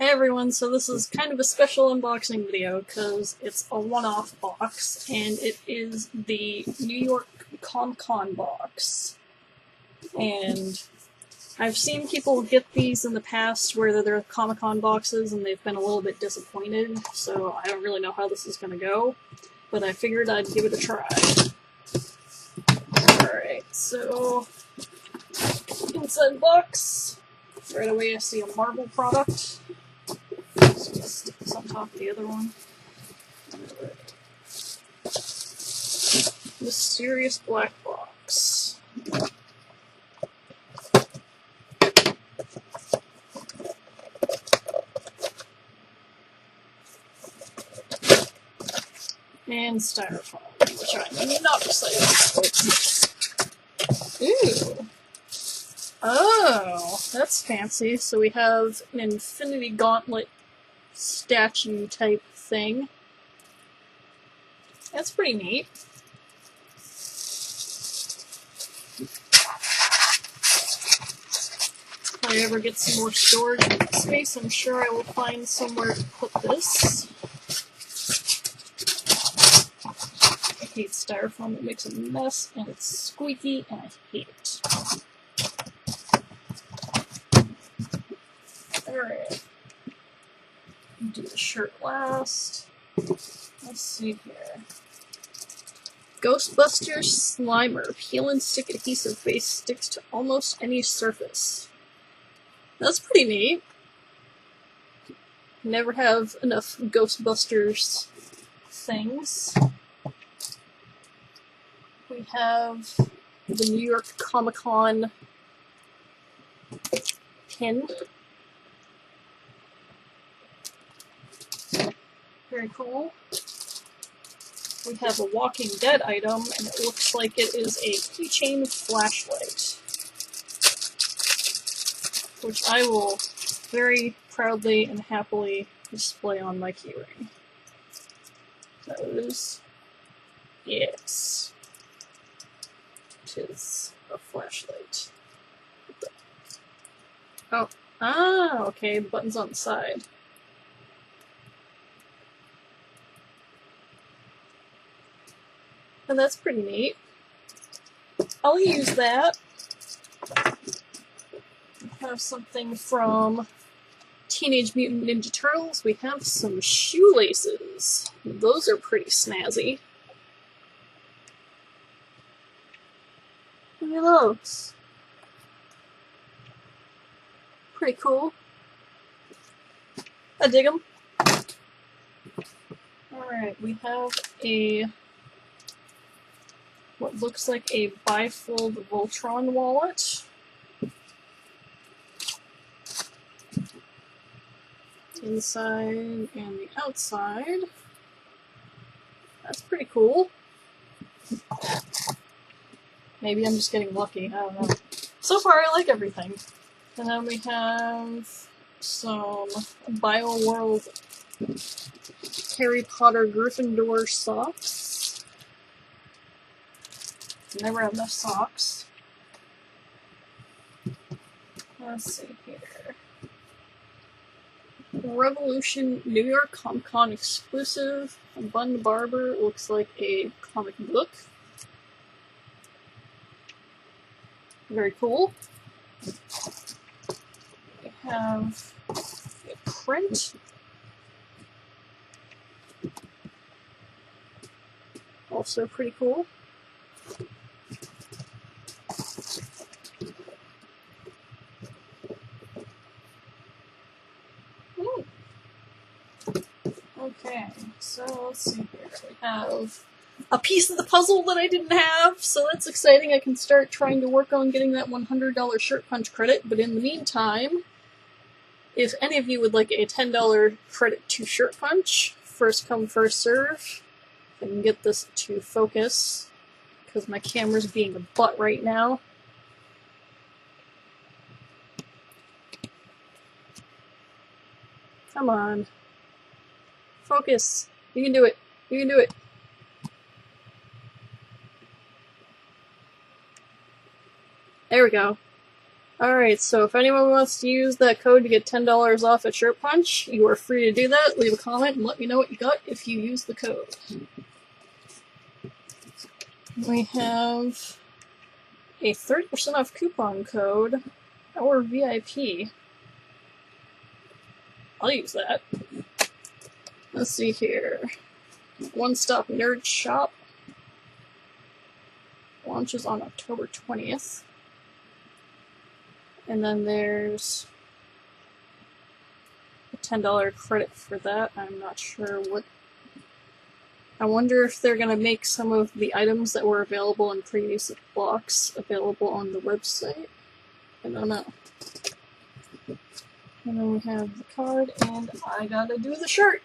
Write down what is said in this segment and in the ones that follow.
Hey everyone, so this is kind of a special unboxing video because it's a one-off box, and it is the New York Comic-Con box. And I've seen people get these in the past where they're Comic-Con boxes and they've been a little bit disappointed, so I don't really know how this is going to go, but I figured I'd give it a try. Alright, so inside the box, right away I see a Marvel product. Just gonna stick this on top of the other one. Right. Mysterious black box. And styrofoam, which I'm not excited about. Ooh! Oh, that's fancy. So we have an Infinity Gauntlet statue type thing. That's pretty neat. If I ever get some more storage space, I'm sure I will find somewhere to put this. I hate styrofoam, it makes a mess, and it's squeaky, and I hate it. Alright. Do the shirt last. Let's see here. Ghostbusters Slimer. Peel and stick adhesive base sticks to almost any surface. That's pretty neat. Never have enough Ghostbusters things. We have the New York Comic-Con pin. Very cool. We have a Walking Dead item, and it looks like it is a keychain flashlight, which I will very proudly and happily display on my keyring. Those, yes, tis a flashlight. Oh, okay, the button's on the side. And that's pretty neat. I'll use that. We have something from Teenage Mutant Ninja Turtles. We have some shoelaces. Those are pretty snazzy. Look at those. Pretty cool. I dig them. Alright, we have a what looks like a bifold Voltron wallet. Inside and the outside. That's pretty cool. Maybe I'm just getting lucky, I don't know. So far I like everything. And then we have some BioWorld Harry Potter Gryffindor socks. Never have enough socks. Let's see here. Revolution New York Comic-Con exclusive. Bun Barber looks like a comic book. Very cool. We have a print. Also pretty cool. Okay, so let's see here. We have a piece of the puzzle that I didn't have, so that's exciting. I can start trying to work on getting that $100 Shirt Punch credit, but in the meantime, if any of you would like a $10 credit to Shirt Punch, first come, first serve. I can get this to focus, because my camera's being a butt right now. Come on. Focus. You can do it. You can do it. There we go. Alright, so if anyone wants to use that code to get $10 off at Shirt Punch, you are free to do that. Leave a comment and let me know what you got if you use the code. We have a 30% off coupon code, our VIP. I'll use that. Let's see here. One Stop Nerd Shop launches on October 20th. And then there's a $10 credit for that. I'm not sure what. I wonder if they're going to make some of the items that were available in previous blocks available on the website. I don't know. And then we have the card, and I gotta do the shirt.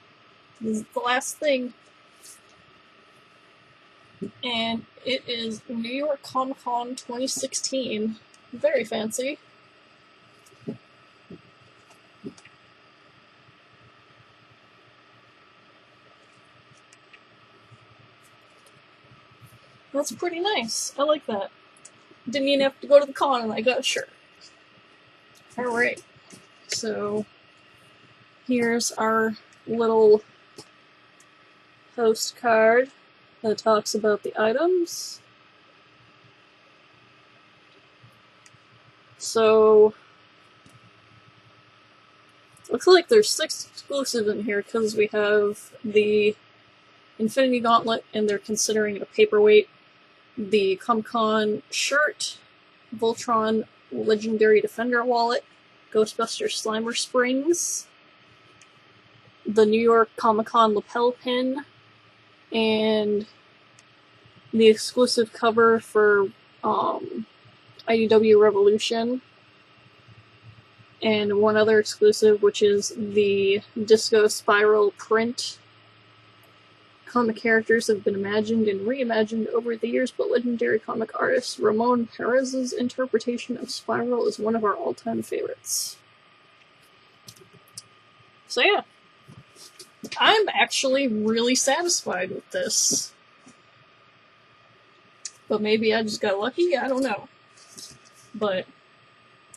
This is the last thing. And it is New York Comic Con 2016. Very fancy. That's pretty nice. I like that. Didn't even have to go to the con and I got a shirt. Alright. So, here's our little postcard that talks about the items. So, looks like there's 6 exclusives in here because we have the Infinity Gauntlet and they're considering it a paperweight. The Comic-Con shirt, Voltron Legendary Defender wallet, Ghostbusters Slimer Springs, the New York Comic-Con lapel pin, and the exclusive cover for IDW Revolution, and one other exclusive, which is the Disco Spiral print. Comic characters have been imagined and reimagined over the years, but legendary comic artist Ramon Perez's interpretation of Spiral is one of our all-time favorites. So yeah, I'm actually really satisfied with this. But maybe I just got lucky, I don't know. But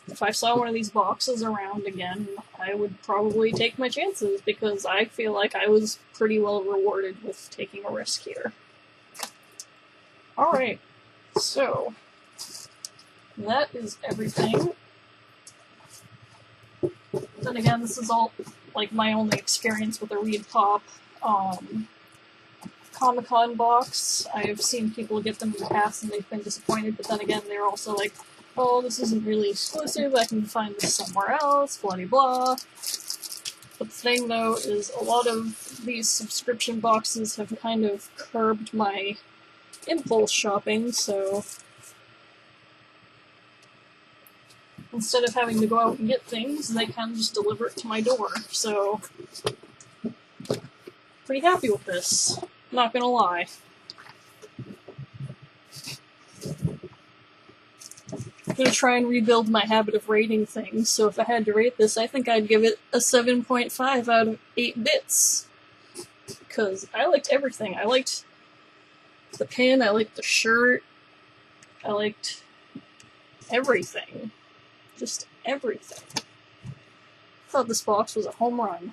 if I saw one of these boxes around again, I would probably take my chances, because I feel like I was pretty well rewarded with taking a risk here. Alright, so that is everything. Then again, this is all like my only experience with a Reed Pop Comic-Con box. I've seen people get them in the past and they've been disappointed, but then again, they're also like, oh, this isn't really exclusive, I can find this somewhere else, blah blah blah. But the thing, though, is a lot of these subscription boxes have kind of curbed my impulse shopping, so instead of having to go out and get things, they kind of just deliver it to my door, so pretty happy with this, not gonna lie. I'm gonna try and rebuild my habit of rating things, so if I had to rate this, I think I'd give it a 7.5 out of 8 bits. Because I liked everything. I liked the pin, I liked the shirt, I liked everything. Just everything. I thought this box was a home run.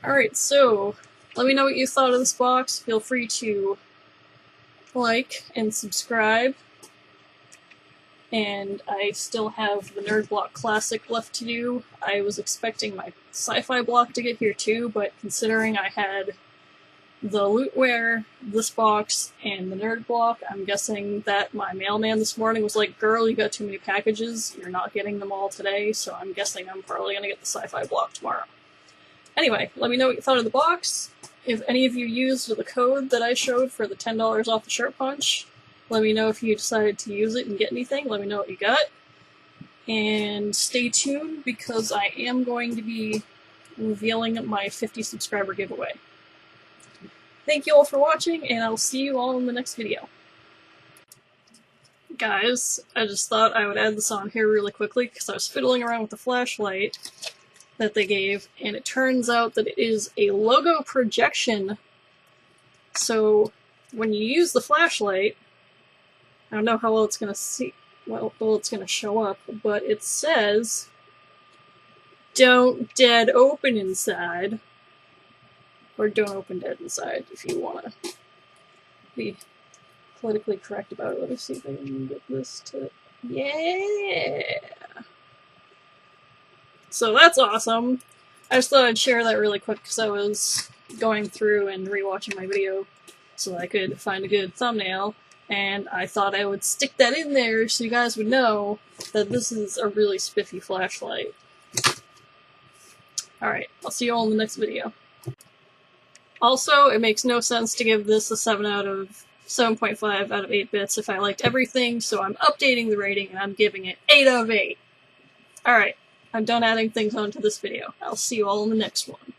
Alright, so let me know what you thought of this box. Feel free to like and subscribe. And I still have the Nerd Block Classic left to do. I was expecting my Sci-Fi block to get here too, but considering I had the Lootware, this box, and the Nerd Block, I'm guessing that my mailman this morning was like, girl, you got too many packages, you're not getting them all today, so I'm guessing I'm probably gonna get the Sci-Fi block tomorrow. Anyway, let me know what you thought of the box. If any of you used the code that I showed for the $10 off the Shirt Punch, let me know if you decided to use it and get anything. Let me know what you got. And stay tuned, because I am going to be revealing my 50 subscriber giveaway. Thank you all for watching, and I'll see you all in the next video. Guys, I just thought I would add this on here really quickly, because I was fiddling around with the flashlight that they gave, and it turns out that it is a logo projection. So when you use the flashlight, I don't know how well it's going to well, it's gonna show up, but it says, don't dead open inside. Or don't open dead inside if you want to be politically correct about it. Let me see if I can get this to... Yeah! So that's awesome. I just thought I'd share that really quick because I was going through and rewatching my video so I could find a good thumbnail, and I thought I would stick that in there so you guys would know that this is a really spiffy flashlight. Alright, I'll see you all in the next video. Also, it makes no sense to give this a 7.5 out of 8 bits if I liked everything, so I'm updating the rating and I'm giving it 8 out of 8. Alright, I'm done adding things onto this video. I'll see you all in the next one.